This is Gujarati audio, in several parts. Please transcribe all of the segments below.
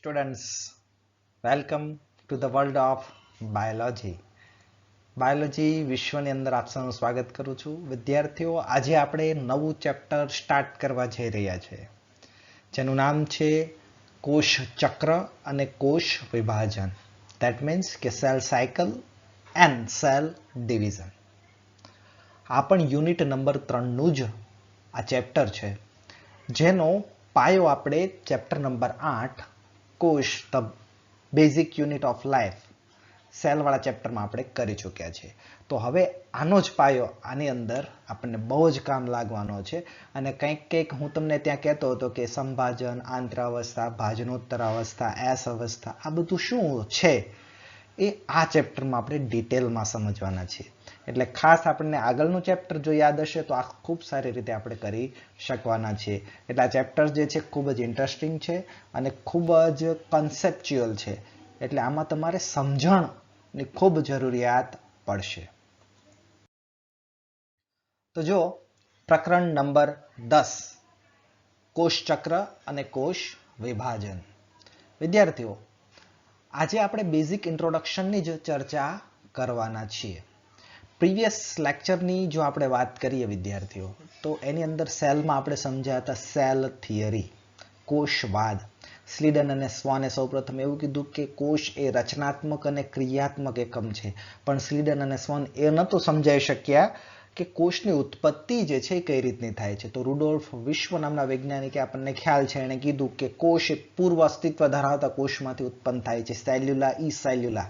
Students, welcome to the world of biology. Biology વિશ્વની અંદર આપ સૌનું સ્વાગત કરું છું. વિદ્યાર્થીઓ, આજે આપણે નવું ચેપ્ટર સ્ટાર્ટ કરવા જઈ રહ્યા છે જેનું નામ છે કોષ ચક્ર અને કોષ વિભાજન. ધેટ મીન્સ કે cell cycle and cell division. આ પણ યુનિટ નંબર 3નું જ આ ચેપ્ટર છે જેનો પાયો આપણે ચેપ્ટર નંબર 8 કોષ the basic unit of life સેલવાળા ચેપ્ટરમાં આપણે કરી ચૂક્યા છે. તો હવે આનો જ પાયો આની અંદર આપણને બહુ જ કામ લાગવાનો છે અને કંઈક હું તમને ત્યાં કહેતો હતો કે સંભાજન, આંતરાવસ્થા, ભાજનોત્તર અવસ્થા, એસ અવસ્થા, આ બધું શું છે એ આ ચેપ્ટરમાં આપણે ડિટેલમાં સમજવાના છીએ. એટલે ખાસ આપણને આગળનું ચેપ્ટર જો યાદ હશે તો આ ખૂબ સારી રીતે આપણે કરી શકવાના છીએ. એટલે આ ચેપ્ટર જે છે ખૂબ જ ઇન્ટરેસ્ટિંગ છે અને ખૂબ જ કન્સેપ્ચ્યુઅલ છે. એટલે આમાં તમારે સમજણની ખૂબ જરૂરિયાત પડશે. તો જો પ્રકરણ નંબર 10 કોષ ચક્ર અને કોષ વિભાજન. વિદ્યાર્થીઓ, આજે આપણે બેઝિક ઇન્ટ્રોડક્શનની જ ચર્ચા કરવાના છીએ. પ્રીવિયસ લેક્ચરની જો આપણે વાત કરીએ વિદ્યાર્થીઓ તો એની અંદર સેલમાં આપણે સમજ્યા હતા સેલ થિયરી, કોષવાદ. સ્લીડન અને સ્વાને સૌપ્રથમ એવું કીધું કે કોષ એ રચનાત્મક અને ક્રિયાત્મક એકમ છે, પણ સ્લીડન અને સ્વાન એ નહોતું સમજાવી શક્યા કે કોષની ઉત્પત્તિ જે છે એ કઈ રીતની થાય છે. તો રુડોલ્ફ વિશ્વ નામના વૈજ્ઞાનિકે આપણને ખ્યાલ છે, એણે કીધું કે કોષ એ પૂર્વ અસ્તિત્વ ધરાવતા કોષમાંથી ઉત્પન્ન થાય છે. સેલ્યુલા ઈ સેલ્યુલા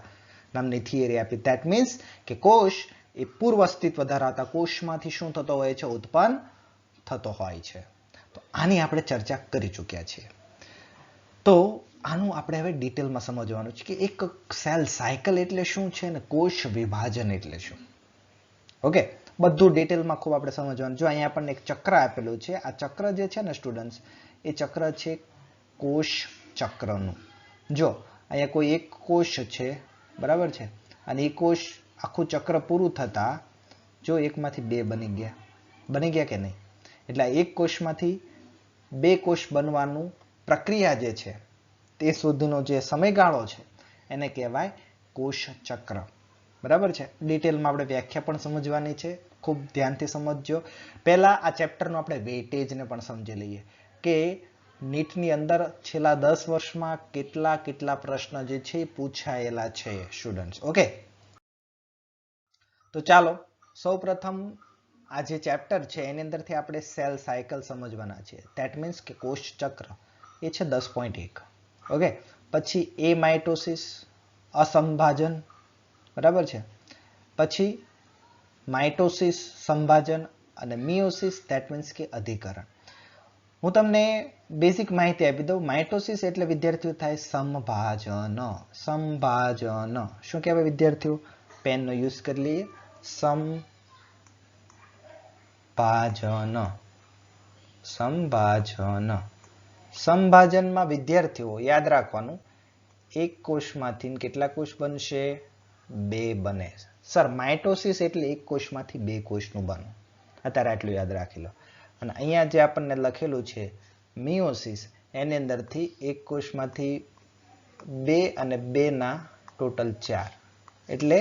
નામની થિયરી આપી. ધેટ મીન્સ કે કોષ એ પૂર્વ અસ્તિત્વ ધરાવતા કોષમાંથી શું થતો હોય છે? ઉત્પન્ન થતો હોય છે. તો આની આપણે ચર્ચા કરી ચૂક્યા છીએ. તો આનું આપણે હવે ડિટેલમાં સમજવાનું છે કે એક સેલ સાયકલ એટલે શું છે અને કોષ વિભાજન એટલે શું. ઓકે, બધું ડિટેલમાં ખૂબ આપણે સમજવાનું. જો અહીંયા આપણને એક ચક્ર આપેલું છે. આ ચક્ર જે છે ને સ્ટુડન્ટ્સ, એ ચક્ર છે કોષ ચક્રનું. જો અહીંયા કોઈ એક કોષ છે, બરાબર છે, અને એ કોષ આખું ચક્ર પૂરું થતા જો એકમાંથી બે બની ગયા કે નહીં? એટલે એક કોષમાંથી બે કોષ બનવાનું પ્રક્રિયા જે છે તે સુધીનો જે સમયગાળો છે એને કહેવાય કોષ ચક્ર. બરાબર છે. ડિટેલમાં આપણે વ્યાખ્યા પણ સમજવાની છે. ખૂબ ધ્યાનથી સમજજો. પહેલા આ ચેપ્ટરનો આપણે વેઇટેજને પણ સમજી લઈએ કે નીટની અંદર છેલ્લા 10 વર્ષમાં કેટલા પ્રશ્ન જે છે એ પૂછાયેલા છે સ્ટુડન્ટ્સ. ઓકે, તો ચાલો સૌપ્રથમ આ જે ચેપ્ટર છે એની અંદરથી આપણે સેલ સાયકલ સમજવાના છે. ધેટ મીન્સ કે કોષ ચક્ર એ છે 10.1. ઓકે, પછી એ માઇટોસિસ, અસંભાજન, બરાબર છે, પછી માઇટોસિસ, સંભાજન, અને મિયોસિસ, ધેટ મીન્સ કે અધિકરણ. હું તમને બેઝિક માહિતી આપી દઉં. માઇટોસિસ એટલે વિદ્યાર્થીઓ થાય સંભાજન. સંભાજન શું કહેવાય વિદ્યાર્થીઓ? પેનનો યુઝ કરી લઈએ. સંભાજન. સંભાજન. સંભાજનમાં વિદ્યાર્થીઓ યાદ રાખવાનું, એક કોષમાંથી કેટલા કોષ બનશે? બે બને. સર, માઇટોસિસ એટલે એક કોષમાંથી બે કોષનું બનવું. અત્યારે આટલું યાદ રાખી લો. અને અહીંયા જે આપણને લખેલું છે મિયોસિસ, એની અંદરથી એક કોષમાંથી બે અને બે ના ટોટલ 4. એટલે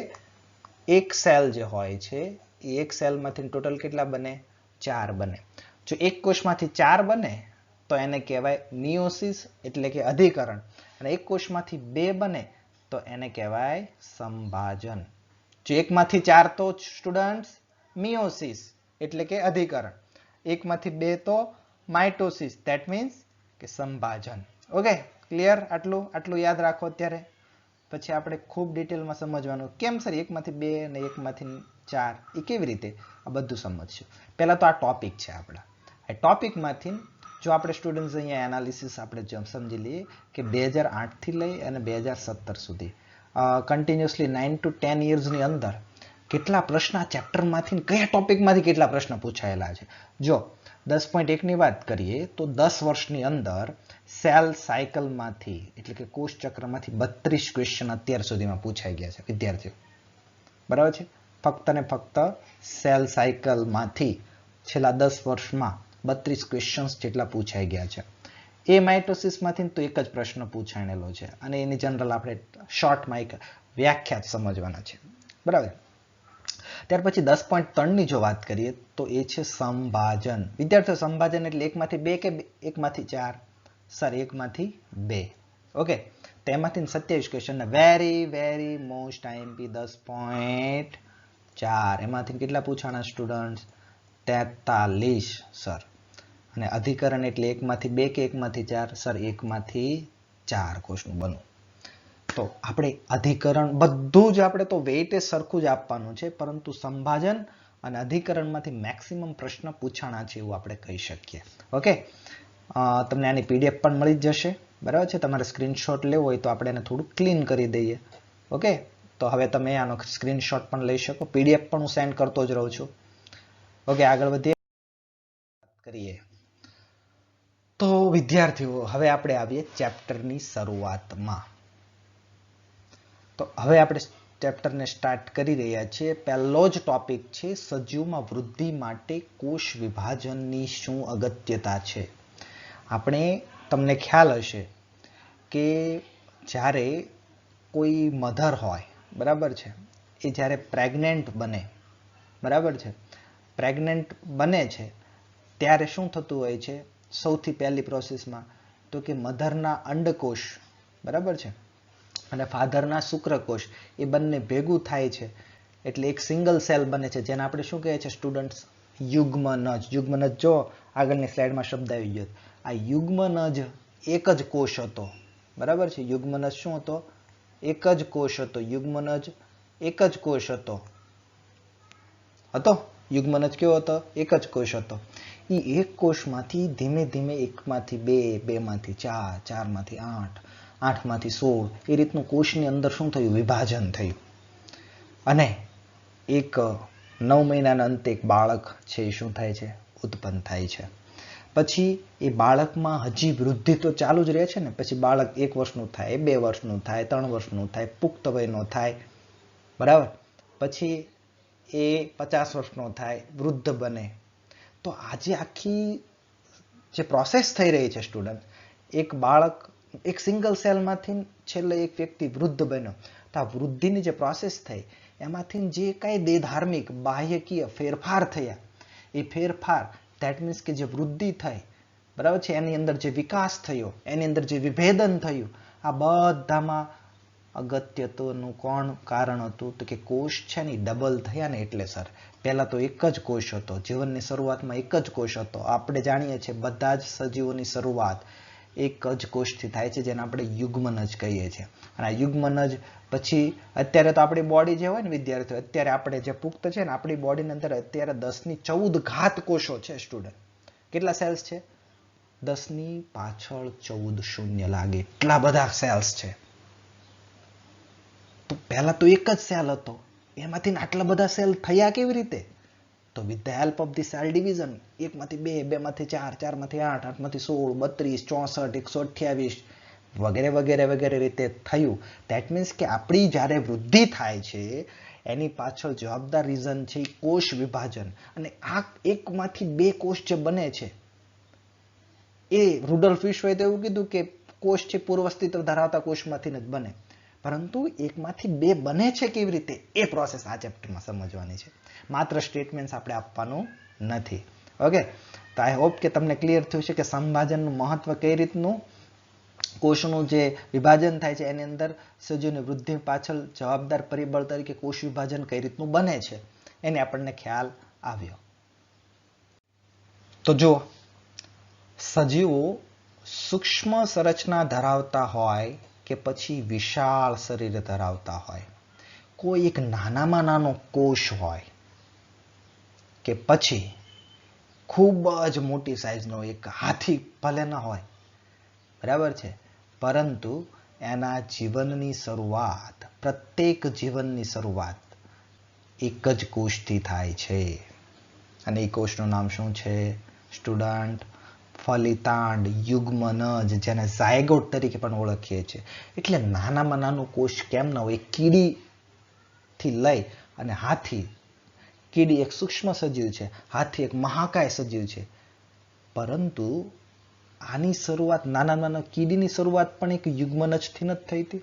એક સેલ જે હોય છે એ એક સેલમાંથી ટોટલ કેટલા બને? 4 બને. જો એક કોષમાંથી 4 બને તો એને કહેવાય મિયોસિસ એટલે કે અધિકરણ, અને એક કોષમાંથી 2 બને તો એને કહેવાય સંભાજન. જો એકમાંથી 4 તો સ્ટુડન્ટ્સ મિયોસિસ એટલે કે અધિકરણ, એકમાંથી 2 તો માઇટોસિસ, ધેટ મીન્સ કે સંભાજન. Okay, clear? આટલું યાદ રાખો અત્યારે. પછી આપણે ખૂબ ડિટેલમાં સમજવાનું કેમ સર એકમાંથી 2 અને એકમાંથી 4 એ કેવી રીતે, આ બધું સમજશું. પહેલા તો આ ટોપિક છે આપણા. આ ટોપિકમાંથી જો આપણે સ્ટુડન્ટ્સ અહીંયા એનાલિસિસ આપણે સમજી લઈએ કે 2008 થી લઈ અને 2017 સુધી કન્ટિન્યુઅસલી 9 to 10 યર્સની અંદર કેટલા પ્રશ્ન આ ચેપ્ટરમાંથી, કયા ટોપિકમાંથી કેટલા પ્રશ્ન પૂછાયેલા છે. જો 10.1 ની વાત કરીએ તો 10 વર્ષની અંદર સેલ સાયકલમાંથી એટલે કે કોષ ચક્રમાંથી 32 ક્વેશ્ચન અત્યાર સુધીમાં પૂછાઈ ગયા છે વિદ્યાર્થીઓ. બરાબર છે. ફક્ત ને ફક્ત સેલ સાયકલમાંથી છેલ્લા 10 વર્ષમાં 32 ક્વેશ્ચન્સ જેટલા પૂછાઈ ગયા છે. એ માઇટોસિસમાંથી તો એક જ પ્રશ્ન પૂછાણેલો છે અને એની જનરલ આપણે શોર્ટમાં એક વ્યાખ્યા સમજવાના છે, બરાબર. ત્યાર પછી 10.3 ની જો વાત કરીએ તો એ છે સંભાજન. વિદ્યાર્થીઓ, સંભાજન એટલે એકમાંથી બે કે એકમાંથી ચાર? સર, એકમાંથી બે. ઓકે, તેમાંથી 27 question, very very most IMP 10.4, એમાંથી કેટલા પૂછાણા સ્ટુડન્ટ્સ? 43, સર. અને અધિકરણ એટલે એકમાંથી બે કે એકમાંથી ચાર? સર, એકમાંથી ચાર કોષનું બનવું. તો આપણે અધિકરણ બધું જ આપણે તો વેઇટેજ સરખું જ આપવાનું છે, પરંતુ સંભાજન અને અધિકરણમાંથી મેક્સિમમ પ્રશ્ન પૂછાણા છે એવું આપણે કહી શકીએ. ઓકે, તમને આની પીડીએફ પણ મળી જ જશે, બરાબર છે. તમારે સ્ક્રીનશોટ લેવો હોય તો આપણે એને થોડું ક્લીન કરી દઈએ. ઓકે, તો હવે તમે આનો સ્ક્રીનશોટ પણ લઈ શકો, પીડીએફ પણ હું સેન્ડ કરતો જ રહું છું. ઓકે, આગળ વધીએ, કરીએ. તો વિદ્યાર્થીઓ, હવે આપણે આવીએ ચેપ્ટરની શરૂઆતમાં. તો હવે આપણે ચેપ્ટરને સ્ટાર્ટ કરી રહ્યા છીએ. પહેલો જ ટોપિક છે સજીવમાં વૃદ્ધિ માટે કોષ વિભાજનની શું અગત્યતા છે. આપણે, તમને ખ્યાલ હશે કે જ્યારે કોઈ મધર હોય, બરાબર છે, એ જ્યારે પ્રેગ્નેન્ટ બને, બરાબર છે, પ્રેગ્નેન્ટ બને છે ત્યારે શું થતું હોય છે સૌથી પહેલી પ્રોસેસમાં? તો કે મધરના અંડકોષ, બરાબર છે, અને ફાધરના શુક્રકોષ, એ બંને ભેગું થાય છે એટલે એક સિંગલ સેલ બને છે, જેને આપણે શું કહે છે સ્ટુડન્ટ્સ? યુગ્મનજ. યુગ્મનજ, જો આગળની સ્લાઇડમાં શબ્દ આવી ગયો. આ યુગ્મનજ એક જ કોષ હતો, બરાબર છે. યુગ્મનજ શું હતો? એક જ કોષ હતો. યુગ્મનજ એક જ કોષ હતો. યુગ્મનજ કેવો હતો? એક જ કોષ હતો. એ એક કોષમાંથી ધીમે ધીમે એકમાંથી બે, બેમાંથી ચાર, ચારમાંથી આઠ, આઠમાંથી 16, એ રીતનું કોષની અંદર શું થયું? વિભાજન થયું. અને એક 9 મહિનાના અંતે એક બાળક છે એ શું થાય છે? ઉત્પન્ન થાય છે. પછી એ બાળકમાં હજી વૃદ્ધિ તો ચાલુ જ રહે છે ને. પછી બાળક 1 વર્ષનું થાય, 2 વર્ષનું થાય, 3 વર્ષનું થાય, પુખ્ત વયનો થાય, બરાબર. પછી એ 50 વર્ષનો થાય, વૃદ્ધ બને. તો આજે આખી જે પ્રોસેસ થઈ રહી છે સ્ટુડન્ટ, એક બાળક એક સિંગલ સેલમાંથી છેલ્લે એક વ્યક્તિ વૃદ્ધ બન્યો, તો આ વૃદ્ધિની જે પ્રોસેસ થઈ એમાંથી જે કાંઈ દેહધાર્મિક બાહ્યકીય ફેરફાર થયા, એ ફેરફાર, ધેટ મીન્સ કે જે વૃદ્ધિ થઈ, બરાબર છે, એની અંદર જે વિકાસ થયો, એની અંદર જે વિભેદન થયું, આ બધામાં અગત્યનું કોણ કારણ હતું? તો કે કોષ છે ને ડબલ થયા ને એટલે. સર, પહેલા તો એક જ કોષ હતો, જીવનની શરૂઆતમાં એક જ કોષ હતો. આપણે જાણીએ છીએ બધા જ સજીવોની શરૂઆત એક જ કોષથી થાય છે, જેને આપણે યુગ્મનજ કહીએ છીએ. અને આ યુગ્મનજ પછી અત્યારે તો આપણી બોડી જે હોય ને વિદ્યાર્થીઓ, અત્યારે આપણે જે પુખ્ત છે ને, આપણી બોડીની અંદર અત્યારે 1014 કોષો છે સ્ટુડન્ટ. કેટલા સેલ્સ છે? 10 પાછળ 14 શૂન્ય લાગે એટલા બધા સેલ્સ છે. તો પહેલા તો એક જ સેલ હતો, એમાંથી આટલા બધા સેલ થયા કેવી રીતે? તો with the help of the cell division, એકમાંથી બે, બેમાંથી ચાર, ચારમાંથી આઠ, આઠમાંથી 16, 32, 64, 128 વગેરે વગેરે વગેરે રીતે થયું. ધેટ મીન્સ કે આપણી જ્યારે વૃદ્ધિ થાય છે એની પાછળ જવાબદાર રીઝન છે કોષ વિભાજન. અને આ એકમાંથી બે કોષ જે બને છે, એ રુડોલ્ફ વિશ્વએ તો એવું કીધું કે કોષ છે પૂર્વ અસ્તિત્વ ધરાવતા કોષમાંથી જ બને. પરંતુ એકમાંથી બે બને છે કેવી રીતે, એ પ્રોસેસ આ ચેપ્ટરમાં સમજવાની છે. માત્ર સ્ટેટમેન્ટ્સ આપણે આપવાનું નથી. ઓકે, તો આઈ હોપ કે તમને ક્લિયર થયું છે કે સંભાજનનું મહત્વ કઈ રીતનું, કોષનું જે વિભાજન થાય છે એની અંદર સજીવની વૃદ્ધિ પાછળ જવાબદાર પરિબળ તરીકે કોષ વિભાજન કઈ રીતનું બને છે એને આપણને ખ્યાલ આવ્યો. તો જો સજીવો સૂક્ષ્મ સંરચના ધરાવતા હોય કે પછી વિશાળ શરીર ધરાવતા હોય, કોઈ એક નાનામાં નાનો કોષ હોય કે પછી ખૂબ જ મોટી સાઈઝનો એક હાથી ભલે ન હોય, બરાબર છે, પરંતુ એના જીવનની શરૂઆત, પ્રત્યેક જીવનની શરૂઆત એક જ કોષથી થાય છે. અને એ કોષનું નામ શું છે સ્ટુડન્ટ? ફલિતાંડ, યુગ્મનજ, જેને ઝાયગોટ તરીકે પણ ઓળખીએ છીએ. એટલે નાનામાં નાનું કોષ કેમ ન હોય? કીડીથી લઈ અને હાથી, કીડી એક સૂક્ષ્મ સજીવ છે, હાથી એક મહાકાય સજીવ છે, પરંતુ આની શરૂઆત નાના નાના કીડીની શરૂઆત પણ એક યુગ્મનજથી નથી થઈ હતી,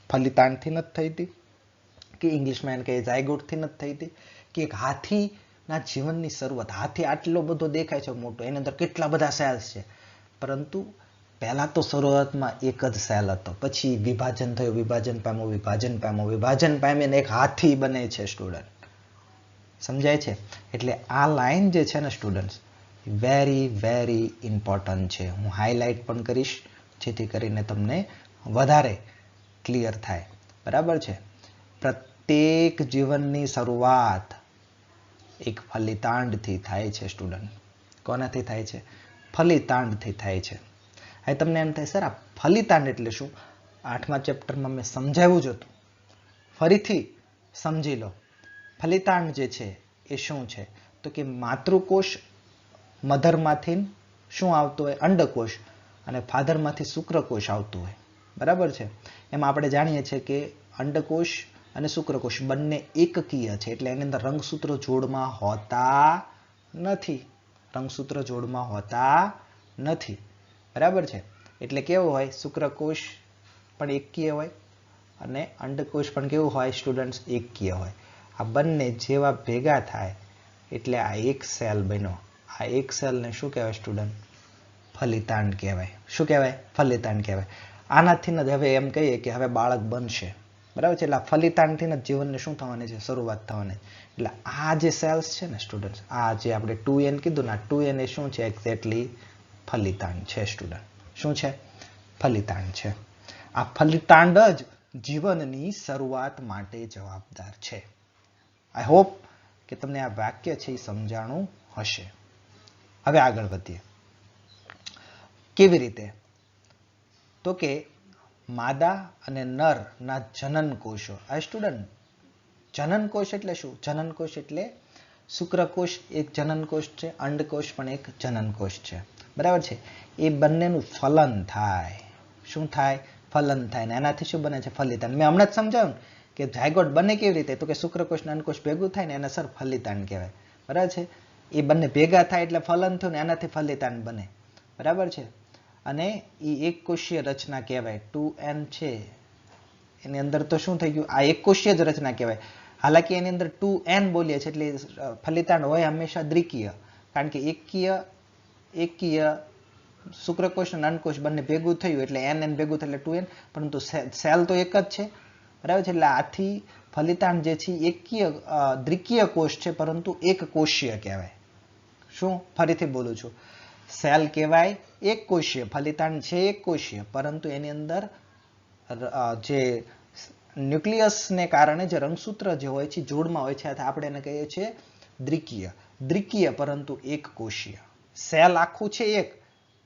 ફલિતાંડથી નથી થઈ હતી, કે ઇંગ્લિશમાં એને કહે ઝાયગોટથી નથી થઈ હતી, કે એક હાથીના જીવનની શરૂઆત, હાથી આટલો બધો દેખાય છે મોટો, એની અંદર કેટલા બધા સેલ્સ છે, પરંતુ પહેલા તો શરૂઆતમાં એક જ સેલ હતો, પછી વિભાજન થયું, વિભાજન પામ્યું, વિભાજન પામ્યું, વિભાજન પામીને એક હાથી બને છે સ્ટુડન્ટ. સમજાય છે? એટલે આ લાઈન જે છે ને સ્ટુડન્ટ્સ વેરી વેરી ઇમ્પોર્ટન્ટ છે. હું હાઇલાઇટ પણ કરીશ જેથી કરીને તમને વધારે ક્લિયર થાય. બરાબર છે? પ્રત્યેક જીવનની શરૂઆત એક ફલિતાંડથી થાય છે સ્ટુડન્ટ. કોનાથી થાય છે? ફલિતાંડથી થાય છે. હવે તમને એમ થાય સર આ ફલિતાંડ એટલે શું? 8મા ચેપ્ટરમાં મેં સમજાવ્યું જ હતું, ફરીથી સમજી લો. ફલિતાંડ જે છે એ શું છે? તો કે માતૃકોષ મધરમાંથી શું આવતું હોય? અંડકોષ, અને ફાધરમાંથી શુક્રકોષ આવતું હોય. બરાબર છે? એમાં આપણે જાણીએ છીએ કે અંડકોષ અને શુક્રકોષ બંને એકકીય છે, એટલે એની અંદર રંગસૂત્ર જોડમાં હોતા નથી. રંગસૂત્ર જોડમાં હોતા નથી. બરાબર છે? એટલે કેવું હોય? શુક્રકોષ પણ એકકીય હોય અને અંડકોષ પણ કેવું હોય સ્ટુડન્ટ્સ? એકકીય હોય. આ બંને જેવા ભેગા થાય એટલે આ એક સેલ બન્યો. આ એક સેલને શું કહેવાય સ્ટુડન્ટ? ફલિતાંડ કહેવાય. શું કહેવાય? ફલિતાંડ કહેવાય. આનાથી જ હવે એમ કહીએ કે હવે બાળક બનશે. બરાબર છે? એટલે આ ફલિતાંડથી જ જીવનને શું થવાની છે? શરૂઆત થવાની. એટલે આ જે સેલ્સ છે ને સ્ટુડન્ટ, આ જે આપણે 2n કીધું ને, આ 2n એ શું છે? એક્ઝેક્ટલી ફલિતાંડ છે સ્ટુડન્ટ. શું છે? ફલિતાંડ છે. આ ફલિતાંડ જ જીવનની શરૂઆત માટે જવાબદાર છે. આઈ હોપ કે તમને આ વાક્ય છે એ સમજાણું હશે. હવે આગળ વધીએ. કેવી રીતે? તો કે માદા અને નરના જનન કોષો. આ સ્ટુડન્ટ જનન કોષ એટલે શું? જનન કોષ એટલે શુક્રકોષ એક જનન કોષ છે, અંડકોષ પણ એક જનન કોષ છે. બરાબર છે? એ બંનેનું ફલન થાય. શું થાય? ફલન થાય. ને એનાથી શું બને છે? ફલિતાંડ. મેં હમણાં જ સમજાવ્યું કે ઝાયગોટ બને કેવી રીતે? તો કે શુક્રકોષ અને અંડકોષ ભેગું થાય ને એને સર ફલિતાંડ કહેવાય. બરાબર છે? એ બંને ભેગા થાય એટલે ફલન થયું ને એનાથી ફલિતાંડ બને. બરાબર છે? અને એ એક કોષીય રચના કહેવાય. 2n છે એની અંદર તો શું થઈ ગયું? આ એક કોષીય જ રચના કહેવાય. હાલાકી એની અંદર 2n બોલીએ છીએ એટલે ફલિતાંડ હોય હંમેશા દ્વિકીય, કારણ કે એકકીય શુક્રકોષ અને અંડકોષ બંને ભેગું થયું એટલે n ભેગું થયું એટલે 2n, પરંતુ સેલ તો એક જ છે. બરાબર છે? એટલે આથી ફલિતાંડ જે છે એકકીય દ્વિકીય કોષ છે, પરંતુ એક કોષીય કહેવાય. શું? ફરીથી બોલું છું. સેલ કહેવાય એક કોષીય, ફલિતાંડ છે એક કોષીય, પરંતુ એની અંદર જે ન્યુક્લિયસને કારણે જે રંગસૂત્ર જે હોય છે જોડમાં હોય છે, આપણે એને કહીએ છીએ દ્વિકીય પરંતુ એક કોષીય. સેલ આખું છે એક,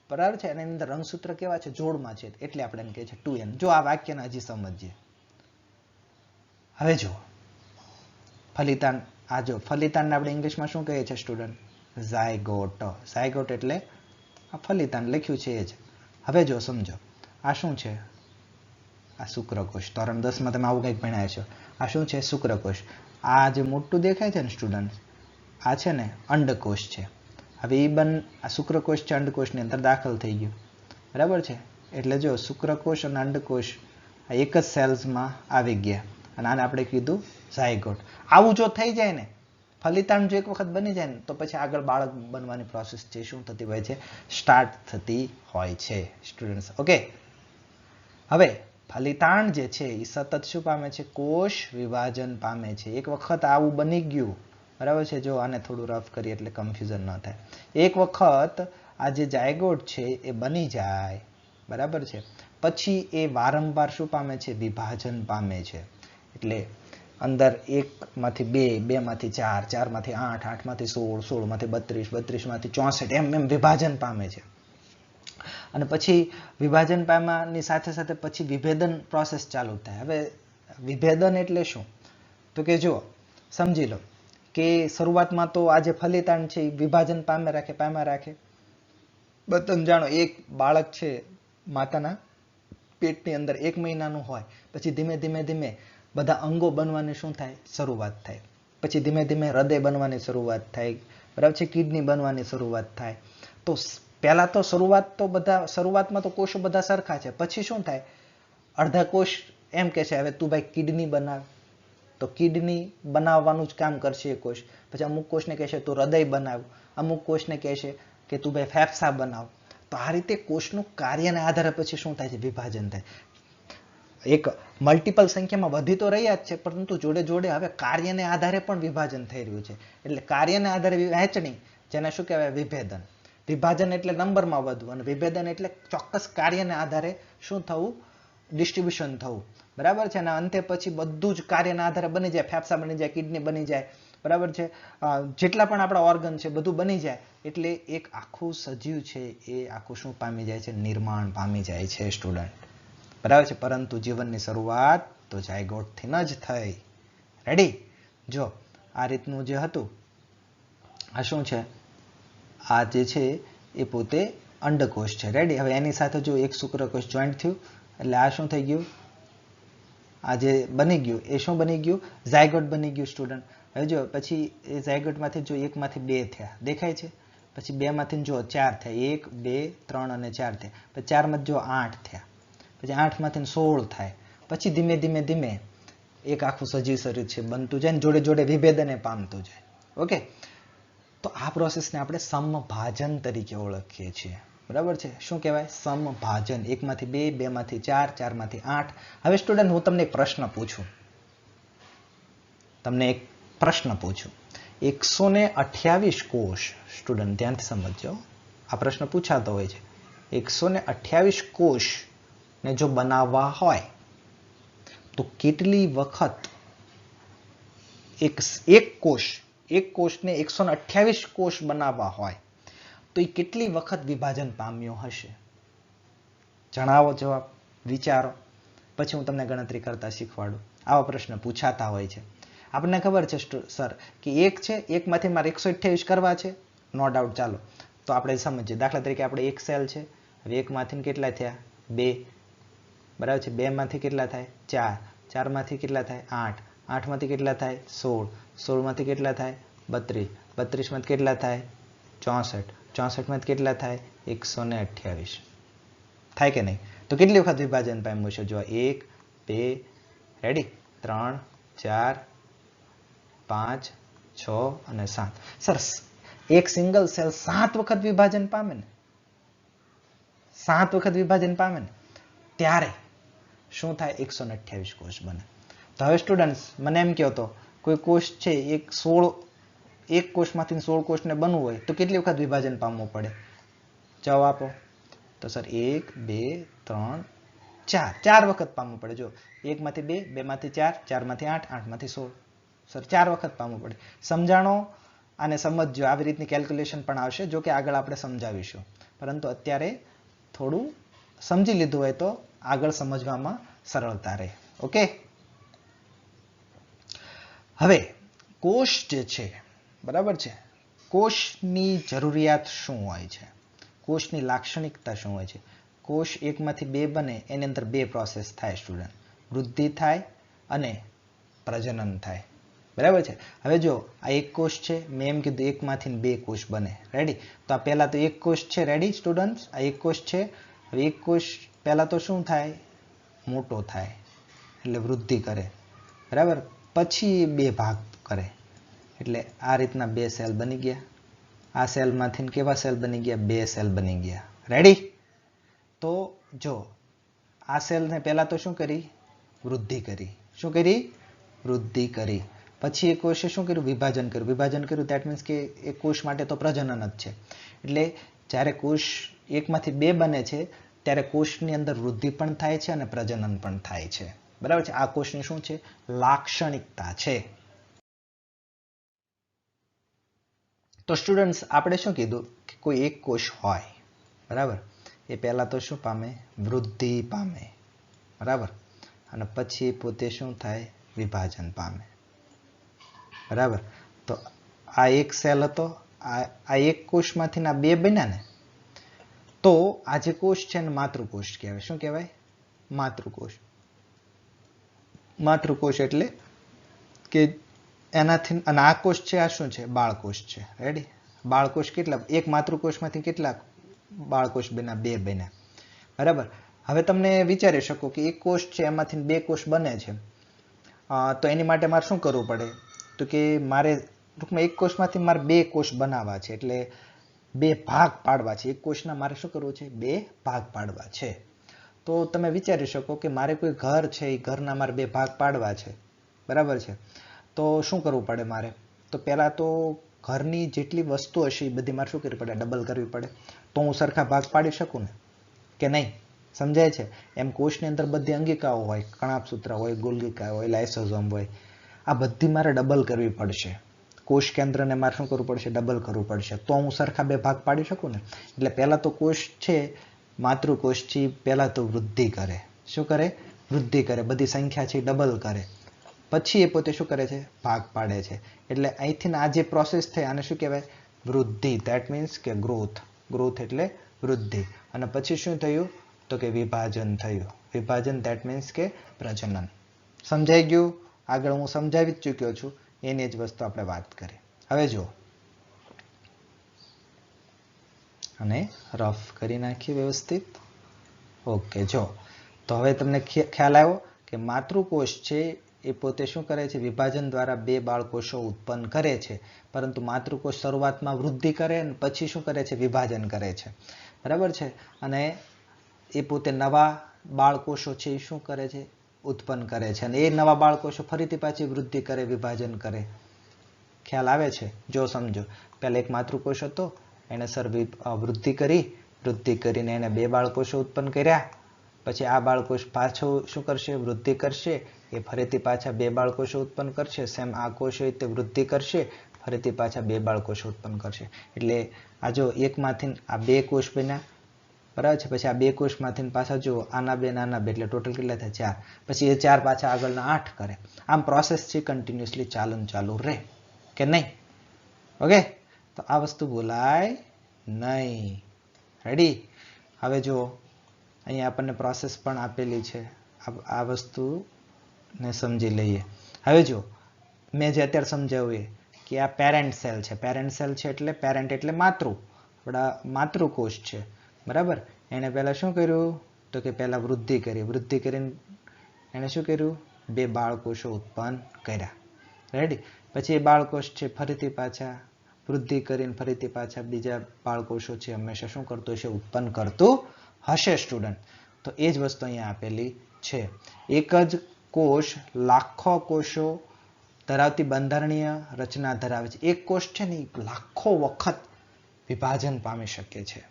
બરાબર છે? અને એની અંદર રંગસૂત્ર કેવા છે? જોડમાં છે, એટલે આપણે એને કહીએ છીએ 2n. જો આ વાક્યને હજી સમજીએ. હવે જો ફલિતાંડ, આ જો ફલિતાંડ આપણે ઇંગ્લિશમાં શું કહીએ છીએ સ્ટુડન્ટ? ઝાયગોટ. ઝાયગોટ એટલે આ ફલિતાંડ લખ્યું છે એ જ. હવે જો સમજો, આ શું છે? આ શુક્રકોષ. ધોરણ 10 માં તમે આવું કંઈક ભણ્યા છો. આ શું છે? શુક્રકોષ. આ જે મોટું દેખાય છે ને સ્ટુડન્ટ, આ છે ને અંડકોષ છે. હવે એ આ શુક્રકોષ છે અંડકોષની અંદર દાખલ થઈ ગયું. બરાબર છે? એટલે જો શુક્રકોષ અને અંડકોષ આ એક જ સેલ્સમાં આવી ગયા અને આને આપણે કીધું ઝાયગોટ. આવું જો થઈ જાય ને, ફલિતાંડ જો એક વખત બની જાય ને, તો પછી આગળ બાળક બનવાની પ્રોસેસ છે શું થતી હોય છે? સ્ટાર્ટ થતી હોય છે સ્ટુડન્ટ્સ. ઓકે. હવે ફલિતાંડ જે છે એ સતત શું પામે છે? કોષ વિભાજન પામે છે. એક વખત આવું બની ગયું, બરાબર છે? જો આને થોડું રફ કરીએ એટલે કન્ફ્યુઝન ન થાય. એક વખત આ જે ઝાયગોટ છે એ બની જાય, બરાબર છે, પછી એ વારંવાર શું પામે છે? વિભાજન પામે છે. એટલે અંદર 1 માંથી 2, 2 માંથી 4, 4 માંથી 8, 8 માંથી 16, 16 માંથી 32, 32 માંથી 64, એમ વિભાજન પામે છે. અને પછી વિભાજન પામવાની સાથે સાથે પછી વિભેદન પ્રોસેસ ચાલુ થાય. હવે વિભેદન એટલે શું? તો કે જો સમજી લો કે શરૂઆતમાં તો આ જે ફલિતાંડ છે એ વિભાજન પામે રાખે. બધાને જાણો, એક બાળક છે માતાના પેટની અંદર 1 મહિનાનું હોય, પછી ધીમે ધીમે બધા અંગો બનવાની શું થાય? શરૂઆત થાય. પછી ધીમે ધીમે હૃદય બનવાની શરૂઆત થાય. બરાબર છે? કિડની બનવાની શરૂઆત થાય. તો પહેલા તો શરૂઆતમાં તો કોષો બધા સરખા છે, પછી શું થાય, અડધા કોષ એમ કે છે હવે તું ભાઈ કિડની બનાવ, તો કિડની બનાવવાનું જ કામ કરશે એ કોષ. પછી અમુક કોષને કહેશે તું હૃદય બનાવ, અમુક કોષને કહેશે કે તું ભાઈ ફેફસા બનાવ. તો આ રીતે કોષનું કાર્યના આધારે પછી શું થાય છે, વિભાજન થાય. એક મલ્ટિપલ સંખ્યામાં વધી તો રહ્યા જ છે, પરંતુ જોડે જોડે હવે કાર્યને આધારે પણ વિભાજન થઈ રહ્યું છે. એટલે કાર્યને આધારે વહેંચણી, જેને શું કહેવાય, વિભેદન. વિભાજન એટલે નંબરમાં વધવું અને વિભેદન એટલે ચોક્કસ કાર્યને આધારે શું થવું, ડિસ્ટ્રીબ્યુશન થવું. બરાબર છે. અને અંતે પછી બધું જ કાર્યના આધારે બની જાય, ફેફસા બની જાય, કિડની બની જાય. બરાબર છે. જેટલા પણ આપણા ઓર્ગન છે બધું બની જાય એટલે એક આખું સજીવ છે એ આખું શું પામી જાય છે, નિર્માણ પામી જાય છે સ્ટુડન્ટ. બરાબર છે. પરંતુ જીવનની શરૂઆત તો ઝાયગોટથી જ થઈ. રેડી? જો આ રીતનું જે હતું, આ શું છે, આ જે છે એ પોતે અંડકોષ છે. રેડી? હવે એની સાથે જો એક શુક્રકોષ જોઈન્ટ થયું એટલે આ શું થઈ ગયું, આ જે બની ગયું એ શું બની ગયું, ઝાયગોટ બની ગયું સ્ટુડન્ટ. હવે જો પછી એ ઝાયગોટમાંથી જો એકમાંથી બે થયા, દેખાય છે. પછી બે માંથી જો ચાર થયા, 1 2 3 અને 4 થયા. પછી 4 માંથી જો 8 થયા, પછી 8 માંથી 16 થાય. પછી ધીમે ધીમે ધીમે એક આખું સજીવ શરીર છે બનતું જાય ને જોડે જોડે વિભેદને પામતું જાય. ઓકે, તો આ પ્રોસેસને આપણે સમભાજન તરીકે ઓળખીએ છીએ. બરાબર છે. શું કહેવાય, સમભાજન. 1 માંથી 2, 2 માંથી 4, 4 માંથી 8. હવે સ્ટુડન્ટ હું તમને એક પ્રશ્ન પૂછું, 128 કોષ, સ્ટુડન્ટ ધ્યાનથી સમજજો, આ પ્રશ્ન પૂછાતો હોય છે. 128 કોષ ને જો બનાવવા હોય તો કેટલી વખત એક કોષને 128 કોષ બનાવવા હોય તો એ કેટલી વખત વિભાજન પામ્યો હશે? જણાવો જવાબ, વિચારો, પછી હું તમને ગણતરી કરતા શીખવાડું. આવા પ્રશ્ન પૂછાતા હોય છે. આપણને ખબર છે સર કે એક છે, એકમાંથી મારે 128 કરવા છે, નો ડાઉટ. ચાલો તો આપણે સમજીએ. દાખલા તરીકે આપણે એક સેલ છે, હવે એકમાંથી કેટલા થયા, 2. બરાબર છે. 2 માંથી કેટલા થાય, 4. 4 માંથી કેટલા થાય, 8. 8 માંથી કેટલા થાય, 16. 16 માંથી કેટલા થાય, 32. 32 માંથી કેટલા થાય, 64. 64 માંથી કેટલા થાય, 128. થાય કે નહીં? તો કેટલી વખત વિભાજન પામ્યું છે? જો 1 2 રેડી, 3 4 5 6 અને 7. સર એક સિંગલ સેલ 7 વખત વિભાજન પામે ને, 7 વખત વિભાજન પામે ને ત્યારે શું થાય, 128 કોષ બને. તો હવે સ્ટુડન્ટ્સ મને એમ કહો તો કોઈ કોષ છે એક કોષમાંથી 16 કોષને બનવું હોય તો કેટલી વખત વિભાજન પામવું પડે? જવાબ આપો. તો સર 1 2 3 4, 4 વખત પામવું પડે. જો 1 માંથી 2, 2 માંથી 4, 4 માંથી 8, 8 માંથી 16. સર 4 વખત પામવું પડે. સમજાણો અને સમજજો. આવી રીતની કેલ્ક્યુલેશન પણ આવશે, જો કે આગળ આપણે સમજાવીશું, પરંતુ અત્યારે થોડું સમજી લીધું હોય તો આગળ સમજવામાં સરળતા રહે. ઓકે, હવે કોષ જે છે, બરાબર છે, કોષની જરૂરિયાત શું હોય છે, કોષની લાક્ષણિકતા શું હોય છે? કોષ એકમાંથી 2 બને એની અંદર 2 પ્રોસેસ થાય સ્ટુડન્ટ, વૃદ્ધિ થાય અને પ્રજનન થાય. બરાબર છે. હવે જો આ એક કોષ છે, મેં એમ કીધું એકમાંથી 2 કોષ બને. રેડી? તો આ પહેલા તો એક કોષ છે. Ready student? આ એક કોષ છે. હવે એક કોષ પહેલા તો શું થાય, મોટો થાય એટલે વૃદ્ધિ કરે. બરાબર? પછી 2 ભાગ કરે એટલે આ રીતના 2 સેલ બની ગયા. આ સેલમાંથી કેવા સેલ બની ગયા, 2 સેલ બની ગયા. રેડી? તો જો આ સેલને પહેલા તો શું કરી, વૃદ્ધિ કરી. શું કરી? વૃદ્ધિ કરી. પછી એ કોષે શું કર્યું, વિભાજન કર્યું. વિભાજન કર્યું દેટ મીન્સ કે એ કોષ માટે તો પ્રજનન જ છે. એટલે જ્યારે કોષ એકમાંથી 2 બને છે ત્યારે કોષની અંદર વૃદ્ધિ પણ થાય છે અને પ્રજનન પણ થાય છે. બરાબર છે? આ કોષની શું છે, લાક્ષણિકતા છે. તો સ્ટુડન્ટ્સ આપણે શું કીધું કે કોઈ એક કોષ હોય, બરાબર, એ પહેલા તો શું પામે, વૃદ્ધિ પામે. બરાબર? અને પછી પોતે શું થાય, વિભાજન પામે. બરાબર? તો આ એક સેલ હતો, આ એક કોષમાંથી ના 2 બન્યા ને, તો આ જે કોષ છે ને માતૃકોષ કહેવાય. શું કહેવાય? માતૃકોષ. માતૃકોષ એટલે કે એનાથી, અને આ કોષ છે આ શું છે, બાળકોષ છે. રેડી? બાળકોષ કેટલા, એક માતૃકોષમાંથી કેટલા બાળકોષ બન્યા, 2 બન્યા, બરાબર. હવે તમને વિચારી શકો કે એક કોષ છે એમાંથી 2 કોષ બને છે, તો એની માટે મારે શું કરવું પડે? તો કે મારે ટૂંકમાં એક કોષમાંથી મારે 2 કોષ બનાવવા છે, એટલે 2 ભાગ પાડવા છે. એક કોષના મારે શું કરવું છે? 2 ભાગ પાડવા છે. તો તમે વિચારી શકો કે મારે કોઈ ઘર છે, એ ઘરના મારે 2 ભાગ પાડવા છે, બરાબર છે. તો શું કરવું પડે મારે? તો પહેલાં તો ઘરની જેટલી વસ્તુ હશે એ બધી મારે શું કરવી પડે? ડબલ કરવી પડે. તો હું સરખા ભાગ પાડી શકું ને, કે નહીં? સમજાય છે? એમ કોષની અંદર બધી અંગિકાઓ હોય, કણાભસૂત્ર હોય, ગોલ્ગિકા હોય, લાઇસોઝોમ હોય, આ બધી મારે ડબલ કરવી પડશે. કોષ કેન્દ્રને મારે શું કરવું પડશે? ડબલ કરવું પડશે. તો હું સરખા 2 ભાગ પાડી શકું ને. એટલે પહેલાં તો કોષ છે, માતૃકોષ છે, પહેલાં તો વૃદ્ધિ કરે. શું કરે? વૃદ્ધિ કરે. બધી સંખ્યા છે ડબલ કરે. પછી એ પોતે શું કરે છે? ભાગ પાડે છે. એટલે અહીંથી આ જે પ્રોસેસ થઈ આને શું કહેવાય? વૃદ્ધિ. ધેટ મીન્સ કે ગ્રોથ. ગ્રોથ એટલે વૃદ્ધિ. અને પછી શું થયું? તો કે વિભાજન થયું. વિભાજન ધેટ મીન્સ કે પ્રજનન. સમજાઈ ગયું? આગળ હું સમજાવી જ ચૂક્યો છું, એની જ વસ્તુ આપણે વાત કરીએ. હવે જો અને રફ કરી નાખીએ વ્યવસ્થિત. ઓકે, જો તો હવે તમને ખ્યાલ આવ્યો કે માતૃકોષ છે એ પોતે શું કરે છે? વિભાજન દ્વારા 2 બાળકોષો ઉત્પન્ન કરે છે. પરંતુ માતૃકોષ શરૂઆતમાં વૃદ્ધિ કરે અને પછી શું કરે છે? વિભાજન કરે છે, બરાબર છે. અને એ પોતે નવા બાળકોષો છે એ શું કરે છે? ઉત્પન્ન કરે છે. અને એ નવા બાળકોષો ફરીથી પાછી વૃદ્ધિ કરે, વિભાજન કરે. ખ્યાલ આવે છે? જો સમજો, પહેલા એક માતૃકોષ હતો, એને વૃદ્ધિ કરી, વૃદ્ધિ કરીને એને 2 બાળકોષો ઉત્પન્ન કર્યા. પછી આ બાળકોષ પાછું શું કરશે? વૃદ્ધિ કરશે. એ ફરીથી પાછા 2 બાળકોષો ઉત્પન્ન કરશે. સેમ આ કોષ હોય તે વૃદ્ધિ કરશે, ફરીથી પાછા 2 બાળકોષો ઉત્પન્ન કરશે. એટલે આ જો એકમાંથી આ 2 કોષ બન્યા, બરાબર છે. પછી આ 2 કોષમાંથી પાછા જુઓ, આના 2 નાના 2, એટલે ટોટલ કેટલા થાય? 4. પછી એ 4 પાછા આગળના 8 કરે. આમ પ્રોસેસ છે કન્ટિન્યુઅસલી ચાલુ રહે, કે નહીં? ઓકે, તો આ વસ્તુ બોલાય નહીં. રેડી? હવે જો અહીંયા આપણને પ્રોસેસ પણ આપેલી છે, આ વસ્તુને સમજી લઈએ. હવે જો મેં જે અત્યારે સમજાવ્યું કે આ પેરેન્ટ સેલ છે. પેરેન્ટ સેલ છે એટલે પેરેન્ટ એટલે માતૃ, આપણા માતૃકોષ છે, બરાબર. એણે પહેલાં શું કર્યું? તો કે પહેલાં વૃદ્ધિ કરી. વૃદ્ધિ કરીને એણે શું કર્યું? 2 બાળકોષો ઉત્પન્ન કર્યા. રેડી? પછી એ બાળકોષ છે ફરીથી પાછા વૃદ્ધિ કરીને ફરીથી પાછા બીજા બાળકોષો છે હંમેશા શું કરતું હશે? ઉત્પન્ન કરતું હશે સ્ટુડન્ટ. તો એ જ વસ્તુ અહીંયા આપેલી છે. એક જ કોષ લાખો કોષો ધરાવતી બંધારણીય રચના ધરાવે છે. એક કોષ છે ને લાખો વખત વિભાજન પામી શકે છે,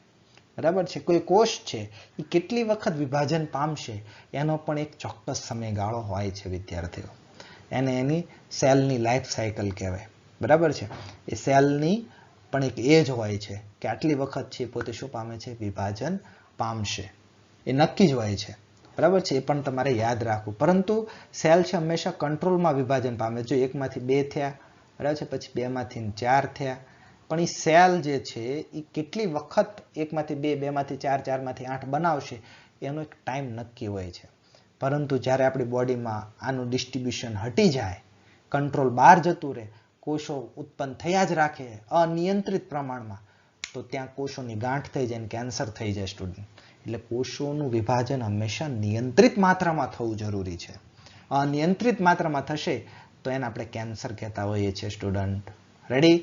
બરાબર છે. કોઈ કોષ છે એ કેટલી વખત વિભાજન પામશે એનો પણ એક ચોક્કસ સમયગાળો હોય છે વિદ્યાર્થીઓ. એને એની સેલની લાઈફ સાયકલ કહેવાય, બરાબર છે. એ સેલની પણ એક એજ હોય છે કે આટલી વખત છે પોતે શું પામે છે? વિભાજન પામશે. એ નક્કી જ હોય છે, બરાબર છે. એ પણ તમારે યાદ રાખવું. પરંતુ સેલ છે હંમેશા કંટ્રોલમાં વિભાજન પામે. જો 1માંથી 2 થયા, બરાબર છે, પછી 2માંથી 4 થયા, પણ એ સેલ જે છે એ કેટલી વખત 1માંથી 2, 2માંથી 4, 4માંથી 8 બનાવશે એનો એક ટાઈમ નક્કી હોય છે. પરંતુ જ્યારે આપણી બોડીમાં આનું ડિસ્ટ્રીબ્યુશન હટી જાય, કંટ્રોલ બહાર જતું રહે, કોષો ઉત્પન્ન થયા જ રાખે અનિયંત્રિત પ્રમાણમાં, તો ત્યાં કોષોની ગાંઠ થઈ જાય, કેન્સર થઈ જાય સ્ટુડન્ટ. એટલે કોષોનું વિભાજન હંમેશા નિયંત્રિત માત્રામાં થવું જરૂરી છે. અનિયંત્રિત માત્રામાં થશે તો એને આપણે કેન્સર કહેતા હોઈએ છીએ સ્ટુડન્ટ. રેડી?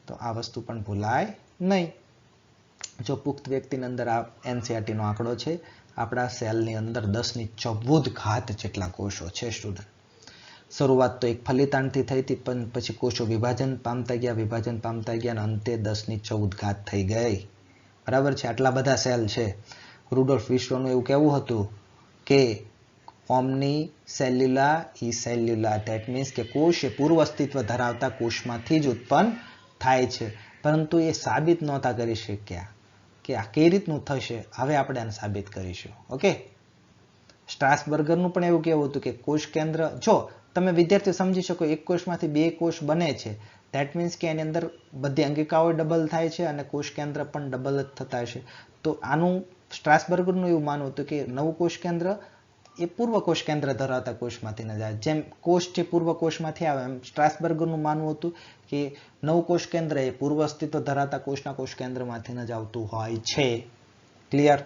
તો આ વસ્તુ પણ ભૂલાય નહીં. જો પુખ્ત વ્યક્તિની અંદર આ એનસીઆરટીનો આંકડો છે, આપણા સેલની અંદર 1014 જેટલા કોષો છે સ્ટુડન્ટ. શરૂઆત તો એક ફલિતાંડથી થઈ હતી, પણ પછી કોષો વિભાજન પામતા ગયા અને અંતે 1014 થઈ ગઈ, બરાબર છે. આટલા બધા સેલ છે. રુડોલ્ફ વિશ્વનું એવું કહેવું હતું કે ઓમની સેલ્યુલા ઈ સેલ્યુલા, ધેટ મીન્સ કે કોષ એ પૂર્વ અસ્તિત્વ ધરાવતા કોષમાંથી જ ઉત્પન્ન થાય છે. પરંતુ એ સાબિત નહોતા કરી શક્યા કે આ કઈ રીતનું થશે. હવે આપણે આને સાબિત કરીશું. ઓકે, સ્ટ્રાસબર્ગરનું પણ એવું કહેવું હતું કે કોષ કેન્દ્ર, જો તમે વિદ્યાર્થીઓ સમજી શકો, એક કોષમાંથી 2 કોષ બને છે, ધેટ મીન્સ કે એની અંદર બધી અંગિકાઓ ડબલ થાય છે અને કોષ કેન્દ્ર પણ ડબલ જ થતા હશે. તો આનું સ્ટ્રાસબર્ગરનું એવું માનવું હતું કે નવું કોષ કેન્દ્ર એ પૂર્વ કોષ કેન્દ્ર ધરાવતા કોષમાંથી ન જાય. જેમ કોષ છે પૂર્વ કોષમાંથી આવે, એમ સ્ટ્રાસબર્ગરનું માનવું હતું કે નવું કોષ કેન્દ્ર એ પૂર્વ અસ્તિત્વ ધરાવતા કોષના કોષ કેન્દ્રમાંથી ન જ આવતું હોય છે. ક્લિયર?